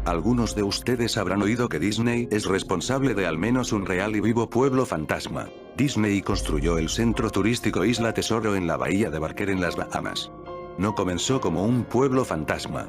Algunos de ustedes habrán oído que Disney es responsable de al menos un real y vivo pueblo fantasma. Disney construyó el centro turístico Isla Tesoro en la bahía de Barker en las Bahamas. No comenzó como un pueblo fantasma.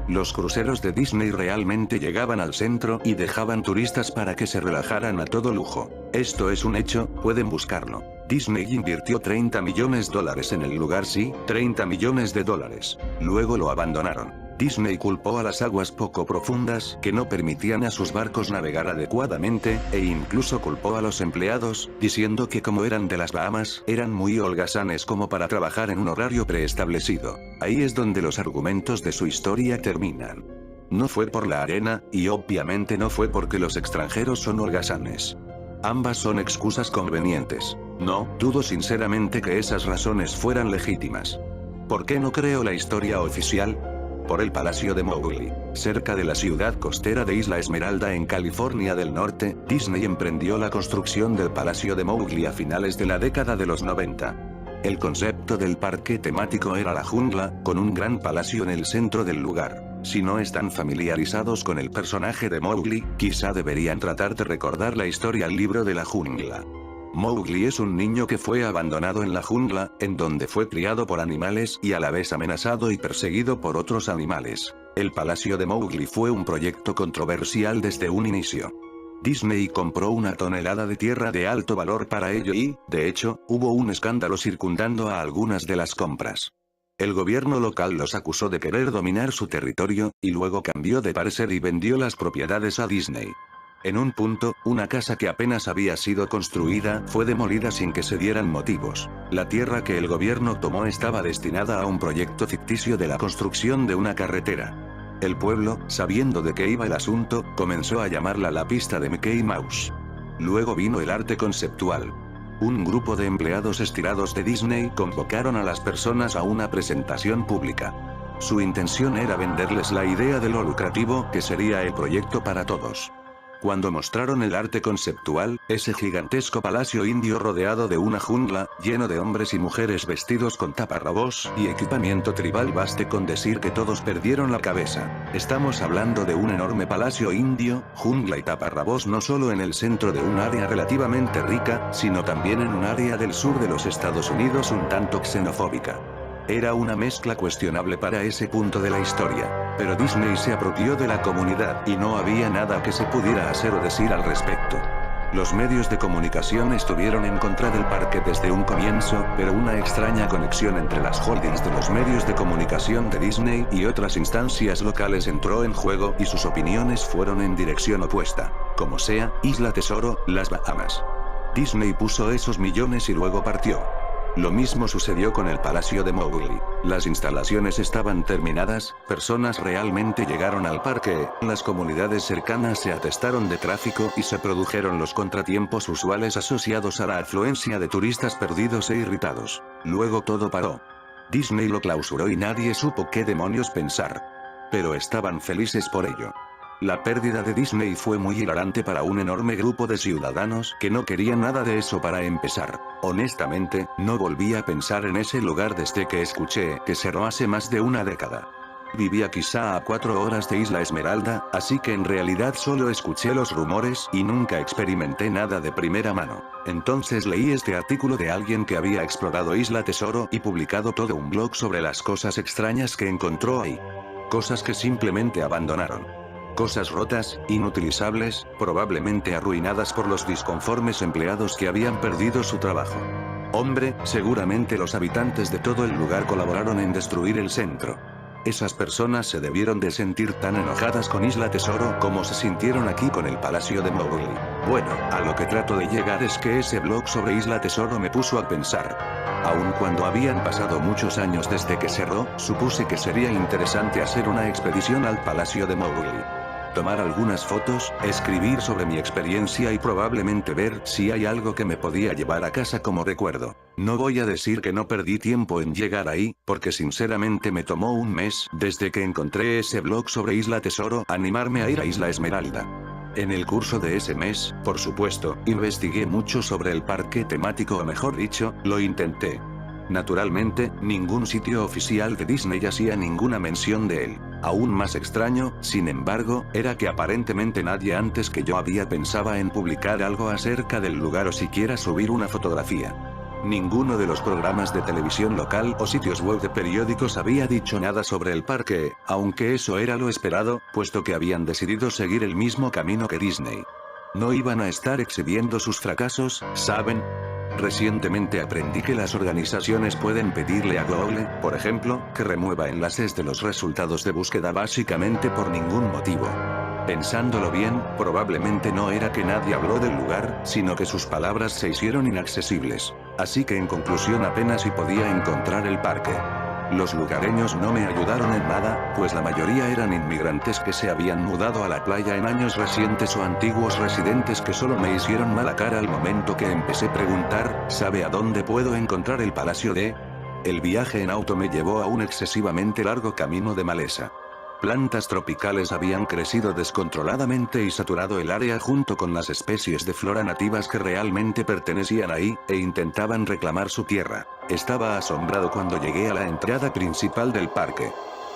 Los cruceros de Disney realmente llegaban al centro y dejaban turistas para que se relajaran a todo lujo. Esto es un hecho, pueden buscarlo. Disney invirtió $30 millones en el lugar, sí, $30 millones. Luego lo abandonaron. Disney culpó a las aguas poco profundas que no permitían a sus barcos navegar adecuadamente, e incluso culpó a los empleados, diciendo que como eran de las Bahamas, eran muy holgazanes como para trabajar en un horario preestablecido. Ahí es donde los argumentos de su historia terminan. No fue por la arena, y obviamente no fue porque los extranjeros son holgazanes. Ambas son excusas convenientes. No, dudo sinceramente que esas razones fueran legítimas. ¿Por qué no creo la historia oficial? Por el Palacio de Mowgli. Cerca de la ciudad costera de Isla Esmeralda en California del Norte, Disney emprendió la construcción del Palacio de Mowgli a finales de la década de los 90. El concepto del parque temático era la jungla, con un gran palacio en el centro del lugar. Si no están familiarizados con el personaje de Mowgli, quizá deberían tratar de recordar la historia al libro de la jungla. Mowgli es un niño que fue abandonado en la jungla, en donde fue criado por animales y a la vez amenazado y perseguido por otros animales. El Palacio de Mowgli fue un proyecto controversial desde un inicio. Disney compró una tonelada de tierra de alto valor para ello y, de hecho, hubo un escándalo circundando a algunas de las compras. El gobierno local los acusó de querer dominar su territorio, y luego cambió de parecer y vendió las propiedades a Disney. En un punto, una casa que apenas había sido construida fue demolida sin que se dieran motivos. La tierra que el gobierno tomó estaba destinada a un proyecto ficticio de la construcción de una carretera. El pueblo, sabiendo de qué iba el asunto, comenzó a llamarla la pista de Mickey Mouse. Luego vino el arte conceptual. Un grupo de empleados estirados de Disney convocaron a las personas a una presentación pública. Su intención era venderles la idea de lo lucrativo que sería el proyecto para todos. Cuando mostraron el arte conceptual, ese gigantesco palacio indio rodeado de una jungla, lleno de hombres y mujeres vestidos con taparrabos y equipamiento tribal, baste con decir que todos perdieron la cabeza. Estamos hablando de un enorme palacio indio, jungla y taparrabos no solo en el centro de un área relativamente rica, sino también en un área del sur de los Estados Unidos un tanto xenofóbica. Era una mezcla cuestionable para ese punto de la historia, pero Disney se apropió de la comunidad y no había nada que se pudiera hacer o decir al respecto. Los medios de comunicación estuvieron en contra del parque desde un comienzo, pero una extraña conexión entre las holdings de los medios de comunicación de Disney y otras instancias locales entró en juego y sus opiniones fueron en dirección opuesta. Como sea, Isla Tesoro, las Bahamas. Disney puso esos millones y luego partió. Lo mismo sucedió con el Palacio de Mowgli. Las instalaciones estaban terminadas, personas realmente llegaron al parque, las comunidades cercanas se atestaron de tráfico y se produjeron los contratiempos usuales asociados a la afluencia de turistas perdidos e irritados. Luego todo paró. Disney lo clausuró y nadie supo qué demonios pensar. Pero estaban felices por ello. La pérdida de Disney fue muy hilarante para un enorme grupo de ciudadanos que no querían nada de eso para empezar. Honestamente, no volví a pensar en ese lugar desde que escuché que cerró hace más de una década. Vivía quizá a 4 horas de Isla Esmeralda, así que en realidad solo escuché los rumores y nunca experimenté nada de primera mano. Entonces leí este artículo de alguien que había explorado Isla Tesoro y publicado todo un blog sobre las cosas extrañas que encontró ahí. Cosas que simplemente abandonaron. Cosas rotas, inutilizables, probablemente arruinadas por los disconformes empleados que habían perdido su trabajo. Hombre, seguramente los habitantes de todo el lugar colaboraron en destruir el centro. Esas personas se debieron de sentir tan enojadas con Isla Tesoro como se sintieron aquí con el Palacio de Mowgli. Bueno, a lo que trato de llegar es que ese blog sobre Isla Tesoro me puso a pensar. Aun cuando habían pasado muchos años desde que cerró, supuse que sería interesante hacer una expedición al Palacio de Mowgli. Tomar algunas fotos, escribir sobre mi experiencia y probablemente ver si hay algo que me podía llevar a casa como recuerdo. No voy a decir que no perdí tiempo en llegar ahí, porque sinceramente me tomó un mes, desde que encontré ese blog sobre Isla Tesoro, animarme a ir a Isla Esmeralda. En el curso de ese mes, por supuesto, investigué mucho sobre el parque temático o mejor dicho, lo intenté. Naturalmente, ningún sitio oficial de Disney hacía ninguna mención de él. Aún más extraño, sin embargo, era que aparentemente nadie antes que yo había pensado en publicar algo acerca del lugar o siquiera subir una fotografía. Ninguno de los programas de televisión local o sitios web de periódicos había dicho nada sobre el parque, aunque eso era lo esperado, puesto que habían decidido seguir el mismo camino que Disney. No iban a estar exhibiendo sus fracasos, ¿saben? Recientemente aprendí que las organizaciones pueden pedirle a Google, por ejemplo, que remueva enlaces de los resultados de búsqueda básicamente por ningún motivo. Pensándolo bien, probablemente no era que nadie habló del lugar, sino que sus palabras se hicieron inaccesibles. Así que en conclusión apenas si podía encontrar el parque. Los lugareños no me ayudaron en nada, pues la mayoría eran inmigrantes que se habían mudado a la playa en años recientes o antiguos residentes que solo me hicieron mala cara al momento que empecé a preguntar, ¿sabe a dónde puedo encontrar el Palacio de? El viaje en auto me llevó a un excesivamente largo camino de maleza. Plantas tropicales habían crecido descontroladamente y saturado el área junto con las especies de flora nativas que realmente pertenecían ahí, e intentaban reclamar su tierra. Estaba asombrado cuando llegué a la entrada principal del parque.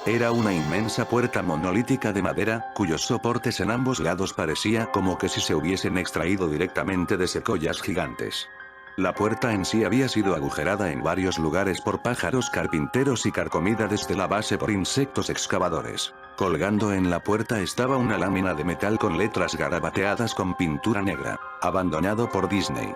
Era una inmensa puerta monolítica de madera, cuyos soportes en ambos lados parecía como que si se hubiesen extraído directamente de secoyas gigantes. La puerta en sí había sido agujerada en varios lugares por pájaros carpinteros y carcomida desde la base por insectos excavadores. Colgando en la puerta estaba una lámina de metal con letras garabateadas con pintura negra. Abandonado por Disney.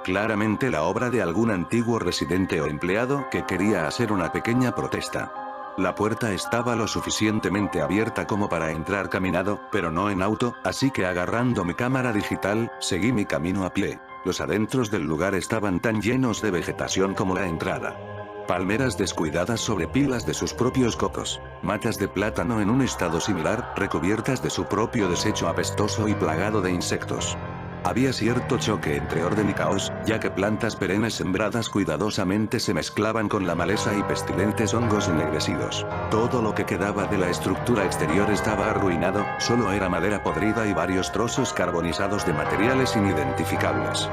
Claramente la obra de algún antiguo residente o empleado que quería hacer una pequeña protesta. La puerta estaba lo suficientemente abierta como para entrar caminado, pero no en auto, así que agarrando mi cámara digital, seguí mi camino a pie. Los adentros del lugar estaban tan llenos de vegetación como la entrada. Palmeras descuidadas sobre pilas de sus propios cocos. Matas de plátano en un estado similar, recubiertas de su propio desecho apestoso y plagado de insectos. Había cierto choque entre orden y caos, ya que plantas perennes sembradas cuidadosamente se mezclaban con la maleza y pestilentes hongos ennegrecidos. Todo lo que quedaba de la estructura exterior estaba arruinado, solo era madera podrida y varios trozos carbonizados de materiales inidentificables.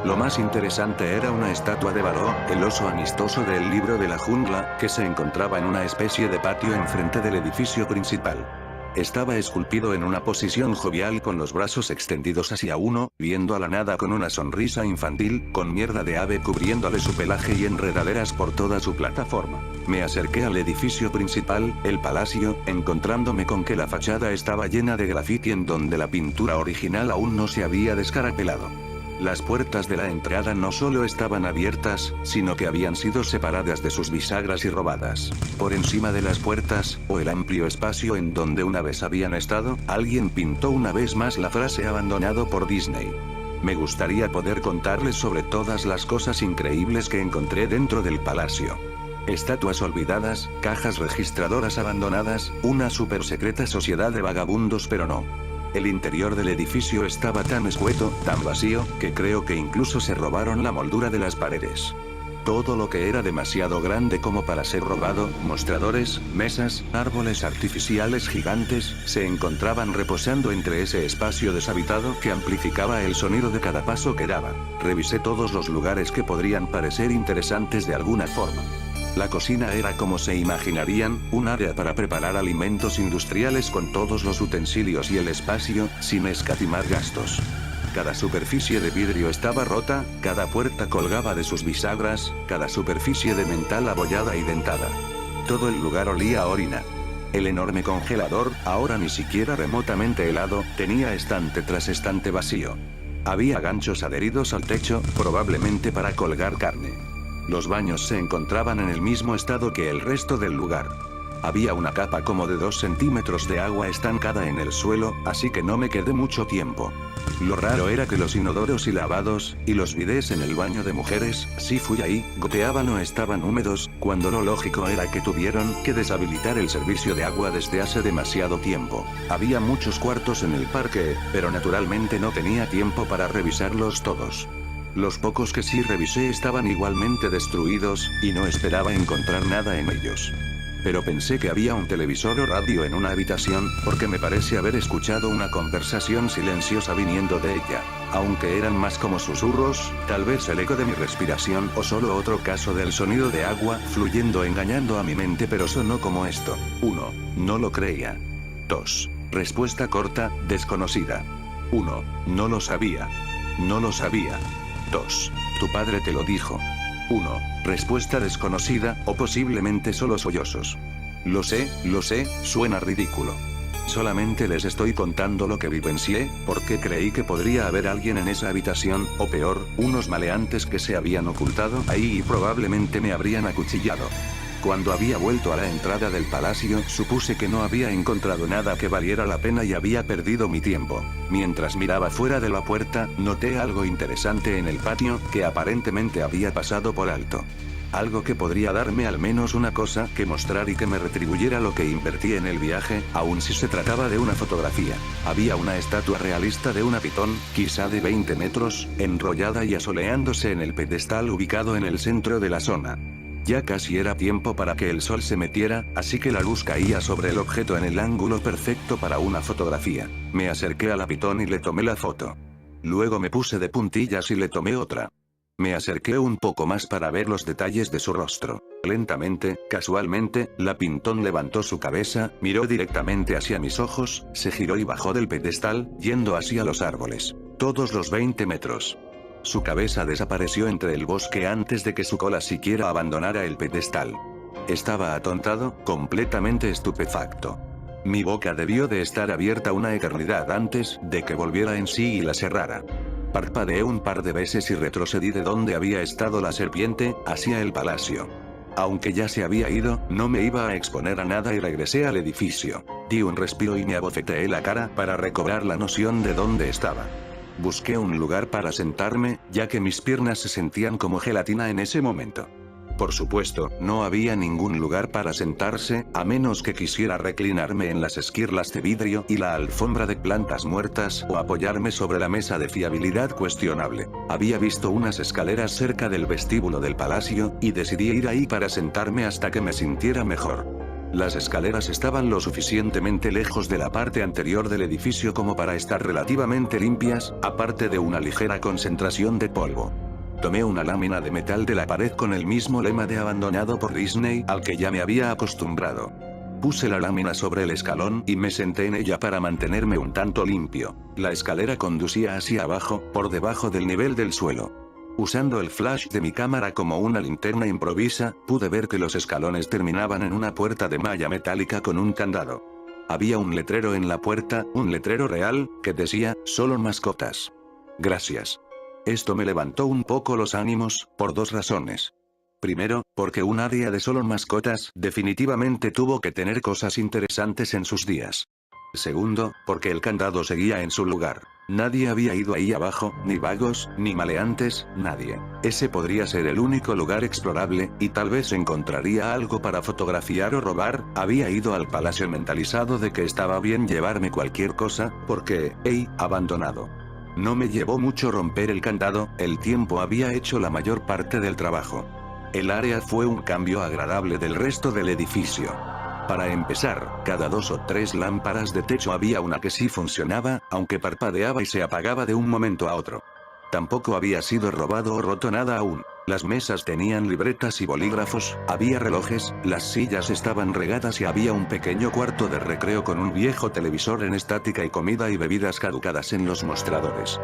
Lo más interesante era una estatua de Baloo, el oso amistoso del libro de la jungla, que se encontraba en una especie de patio enfrente del edificio principal. Estaba esculpido en una posición jovial con los brazos extendidos hacia uno, viendo a la nada con una sonrisa infantil, con mierda de ave cubriéndole su pelaje y enredaderas por toda su plataforma. Me acerqué al edificio principal, el palacio, encontrándome con que la fachada estaba llena de grafiti en donde la pintura original aún no se había descarapelado. Las puertas de la entrada no solo estaban abiertas, sino que habían sido separadas de sus bisagras y robadas. Por encima de las puertas, o el amplio espacio en donde una vez habían estado, alguien pintó una vez más la frase abandonado por Disney. Me gustaría poder contarles sobre todas las cosas increíbles que encontré dentro del palacio. Estatuas olvidadas, cajas registradoras abandonadas, una super secreta sociedad de vagabundos, pero no. El interior del edificio estaba tan escueto, tan vacío, que creo que incluso se robaron la moldura de las paredes. Todo lo que era demasiado grande como para ser robado, mostradores, mesas, árboles artificiales gigantes, se encontraban reposando entre ese espacio deshabitado que amplificaba el sonido de cada paso que daba. Revisé todos los lugares que podrían parecer interesantes de alguna forma. La cocina era como se imaginarían, un área para preparar alimentos industriales con todos los utensilios y el espacio, sin escatimar gastos. Cada superficie de vidrio estaba rota, cada puerta colgaba de sus bisagras, cada superficie de metal abollada y dentada. Todo el lugar olía a orina. El enorme congelador, ahora ni siquiera remotamente helado, tenía estante tras estante vacío. Había ganchos adheridos al techo, probablemente para colgar carne. Los baños se encontraban en el mismo estado que el resto del lugar. Había una capa como de 2 centímetros de agua estancada en el suelo, así que no me quedé mucho tiempo. Lo raro era que los inodoros y lavados, y los bidés en el baño de mujeres, si fui ahí, goteaban o estaban húmedos, cuando lo lógico era que tuvieron que deshabilitar el servicio de agua desde hace demasiado tiempo. Había muchos cuartos en el parque, pero naturalmente no tenía tiempo para revisarlos todos. Los pocos que sí revisé estaban igualmente destruidos, y no esperaba encontrar nada en ellos. Pero pensé que había un televisor o radio en una habitación, porque me parece haber escuchado una conversación silenciosa viniendo de ella. aunque eran más como susurros, tal vez el eco de mi respiración o solo otro caso del sonido de agua fluyendo engañando a mi mente, pero sonó como esto. 1. No lo creía. 2. Respuesta corta, desconocida. 1. No lo sabía. No lo sabía. 2. Tu padre te lo dijo. 1. Respuesta desconocida, o posiblemente solo sollozos. Lo sé, suena ridículo. Solamente les estoy contando lo que vivencié, porque creí que podría haber alguien en esa habitación, o peor, unos maleantes que se habían ocultado ahí y probablemente me habrían acuchillado. Cuando había vuelto a la entrada del palacio, supuse que no había encontrado nada que valiera la pena y había perdido mi tiempo. Mientras miraba fuera de la puerta, noté algo interesante en el patio, que aparentemente había pasado por alto. Algo que podría darme al menos una cosa que mostrar y que me retribuyera lo que invertí en el viaje, aun si se trataba de una fotografía. Había una estatua realista de una pitón, quizá de 20 metros, enrollada y asoleándose en el pedestal ubicado en el centro de la zona. Ya casi era tiempo para que el sol se metiera, así que la luz caía sobre el objeto en el ángulo perfecto para una fotografía. Me acerqué a la pitón y le tomé la foto. Luego me puse de puntillas y le tomé otra. Me acerqué un poco más para ver los detalles de su rostro. Lentamente, casualmente, la pitón levantó su cabeza, miró directamente hacia mis ojos, se giró y bajó del pedestal, yendo hacia los árboles. Todos los 20 metros. Su cabeza desapareció entre el bosque antes de que su cola siquiera abandonara el pedestal. Estaba atontado, completamente estupefacto. Mi boca debió de estar abierta una eternidad antes de que volviera en sí y la cerrara. Parpadeé un par de veces y retrocedí de donde había estado la serpiente, hacia el palacio. Aunque ya se había ido, no me iba a exponer a nada y regresé al edificio. Di un respiro y me abofeteé la cara para recobrar la noción de dónde estaba. Busqué un lugar para sentarme, ya que mis piernas se sentían como gelatina en ese momento. Por supuesto, no había ningún lugar para sentarse, a menos que quisiera reclinarme en las esquirlas de vidrio y la alfombra de plantas muertas o apoyarme sobre la mesa de fiabilidad cuestionable. Había visto unas escaleras cerca del vestíbulo del palacio, y decidí ir ahí para sentarme hasta que me sintiera mejor. Las escaleras estaban lo suficientemente lejos de la parte anterior del edificio como para estar relativamente limpias, aparte de una ligera concentración de polvo. Tomé una lámina de metal de la pared con el mismo lema de abandonado por Disney al que ya me había acostumbrado. Puse la lámina sobre el escalón y me senté en ella para mantenerme un tanto limpio. La escalera conducía hacia abajo, por debajo del nivel del suelo. Usando el flash de mi cámara como una linterna improvisa, pude ver que los escalones terminaban en una puerta de malla metálica con un candado. Había un letrero en la puerta, un letrero real, que decía, "Solo mascotas". Gracias. Esto me levantó un poco los ánimos, por dos razones. Primero, porque un área de solo mascotas definitivamente tuvo que tener cosas interesantes en sus días. Segundo, porque el candado seguía en su lugar. Nadie había ido ahí abajo, ni vagos, ni maleantes, nadie. Ese podría ser el único lugar explorable, y tal vez encontraría algo para fotografiar o robar. Había ido al palacio mentalizado de que estaba bien llevarme cualquier cosa, porque, abandonado. No me llevó mucho romper el candado, el tiempo había hecho la mayor parte del trabajo. El área fue un cambio agradable del resto del edificio. Para empezar, cada 2 o 3 lámparas de techo había una que sí funcionaba, aunque parpadeaba y se apagaba de un momento a otro. Tampoco había sido robado o roto nada aún. Las mesas tenían libretas y bolígrafos, había relojes, las sillas estaban regadas y había un pequeño cuarto de recreo con un viejo televisor en estática y comida y bebidas caducadas en los mostradores.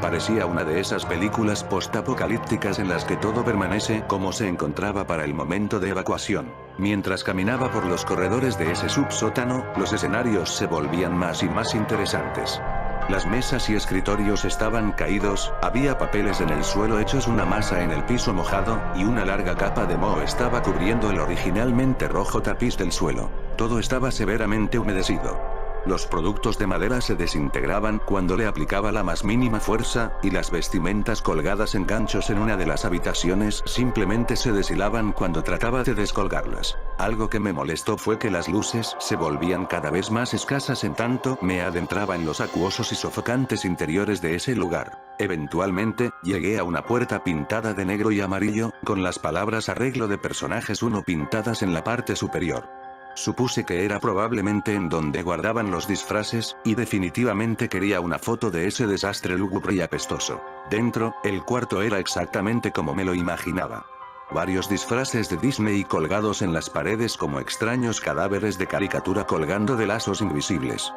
Parecía una de esas películas postapocalípticas en las que todo permanece como se encontraba para el momento de evacuación. Mientras caminaba por los corredores de ese subsótano, los escenarios se volvían más y más interesantes. Las mesas y escritorios estaban caídos, había papeles en el suelo hechos una masa en el piso mojado, y una larga capa de moho estaba cubriendo el originalmente rojo tapiz del suelo. Todo estaba severamente humedecido. Los productos de madera se desintegraban cuando le aplicaba la más mínima fuerza, y las vestimentas colgadas en ganchos en una de las habitaciones simplemente se deshilaban cuando trataba de descolgarlas. Algo que me molestó fue que las luces se volvían cada vez más escasas en tanto me adentraba en los acuosos y sofocantes interiores de ese lugar. Eventualmente, llegué a una puerta pintada de negro y amarillo, con las palabras "Arreglo de personajes 1" pintadas en la parte superior. Supuse que era probablemente en donde guardaban los disfraces, y definitivamente quería una foto de ese desastre lúgubre y apestoso. Dentro, el cuarto era exactamente como me lo imaginaba. Varios disfraces de Disney colgados en las paredes como extraños cadáveres de caricatura colgando de lazos invisibles.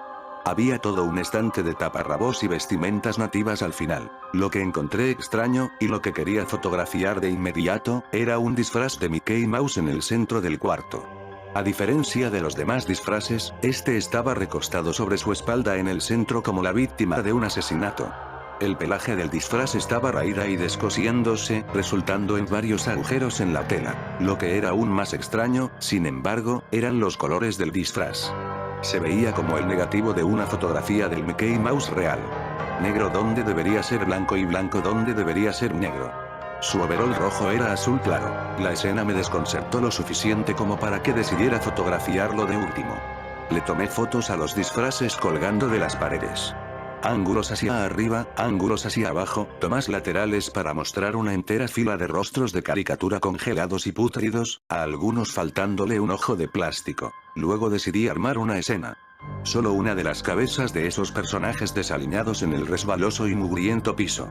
Había todo un estante de taparrabos y vestimentas nativas al final. Lo que encontré extraño, y lo que quería fotografiar de inmediato, era un disfraz de Mickey Mouse en el centro del cuarto. A diferencia de los demás disfraces, este estaba recostado sobre su espalda en el centro como la víctima de un asesinato. El pelaje del disfraz estaba raída y descosiéndose, resultando en varios agujeros en la tela. Lo que era aún más extraño, sin embargo, eran los colores del disfraz. Se veía como el negativo de una fotografía del Mickey Mouse real. Negro donde debería ser blanco y blanco donde debería ser negro. Su overol rojo era azul claro. La escena me desconcertó lo suficiente como para que decidiera fotografiarlo de último. Le tomé fotos a los disfraces colgando de las paredes. Ángulos hacia arriba, ángulos hacia abajo, tomas laterales para mostrar una entera fila de rostros de caricatura congelados y pútridos, a algunos faltándole un ojo de plástico. Luego decidí armar una escena. Solo una de las cabezas de esos personajes desaliñados en el resbaloso y mugriento piso.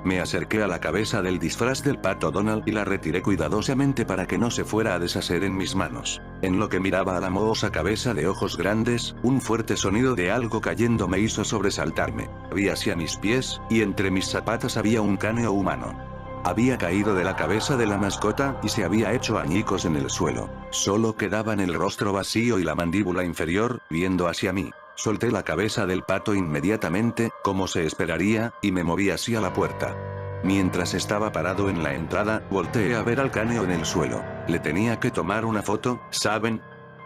Me acerqué a la cabeza del disfraz del Pato Donald y la retiré cuidadosamente para que no se fuera a deshacer en mis manos. En lo que miraba a la mohosa cabeza de ojos grandes, un fuerte sonido de algo cayendo me hizo sobresaltarme. Vi hacia mis pies, y entre mis zapatos había un cráneo humano. Había caído de la cabeza de la mascota y se había hecho añicos en el suelo. Solo quedaban el rostro vacío y la mandíbula inferior, viendo hacia mí. Solté la cabeza del pato inmediatamente, como se esperaría, y me moví hacia la puerta. Mientras estaba parado en la entrada, volteé a ver al cráneo en el suelo. Le tenía que tomar una foto, ¿saben?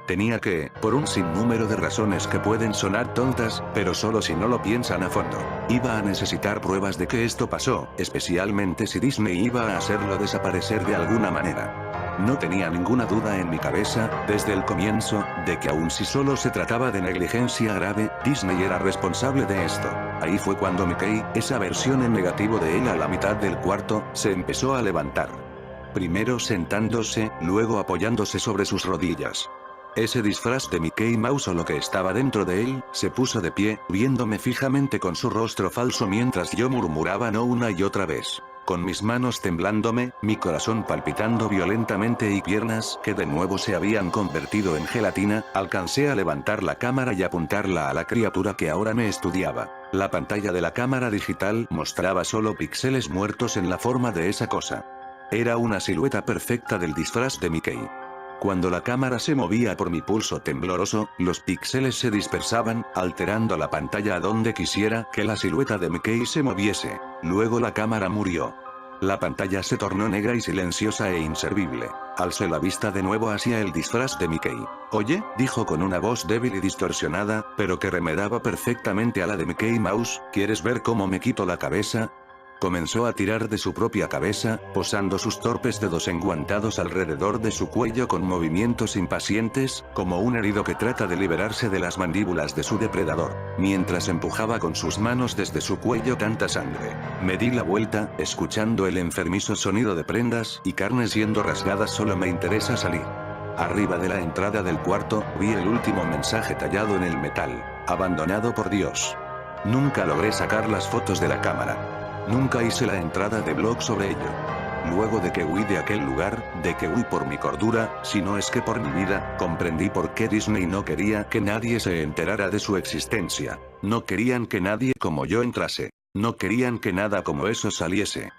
Tenía que, por un sinnúmero de razones que pueden sonar tontas, pero solo si no lo piensan a fondo. Iba a necesitar pruebas de que esto pasó, especialmente si Disney iba a hacerlo desaparecer de alguna manera. No tenía ninguna duda en mi cabeza, desde el comienzo, de que aun si solo se trataba de negligencia grave, Disney era responsable de esto. Ahí fue cuando Mickey, esa versión en negativo de él a la mitad del cuarto, se empezó a levantar. Primero sentándose, luego apoyándose sobre sus rodillas. Ese disfraz de Mickey Mouse o lo que estaba dentro de él, se puso de pie, viéndome fijamente con su rostro falso mientras yo murmuraba no una y otra vez. Con mis manos temblándome, mi corazón palpitando violentamente y piernas que de nuevo se habían convertido en gelatina, alcancé a levantar la cámara y apuntarla a la criatura que ahora me estudiaba. La pantalla de la cámara digital mostraba solo píxeles muertos en la forma de esa cosa. Era una silueta perfecta del disfraz de Mickey. Cuando la cámara se movía por mi pulso tembloroso, los píxeles se dispersaban, alterando la pantalla a donde quisiera que la silueta de Mickey se moviese. Luego la cámara murió. La pantalla se tornó negra y silenciosa e inservible. Alcé la vista de nuevo hacia el disfraz de Mickey. «Oye», dijo con una voz débil y distorsionada, pero que remedaba perfectamente a la de Mickey Mouse, «¿quieres ver cómo me quito la cabeza?» Comenzó a tirar de su propia cabeza, posando sus torpes dedos enguantados alrededor de su cuello con movimientos impacientes, como un herido que trata de liberarse de las mandíbulas de su depredador, mientras empujaba con sus manos desde su cuello tanta sangre. Me di la vuelta, escuchando el enfermizo sonido de prendas y carnes siendo rasgadas. Solo me interesa salir. Arriba de la entrada del cuarto, vi el último mensaje tallado en el metal. Abandonado por Dios. Nunca logré sacar las fotos de la cámara. Nunca hice la entrada de blog sobre ello. Luego de que huí de aquel lugar, de que huí por mi cordura, si no es que por mi vida, comprendí por qué Disney no quería que nadie se enterara de su existencia. No querían que nadie como yo entrase. No querían que nada como eso saliese.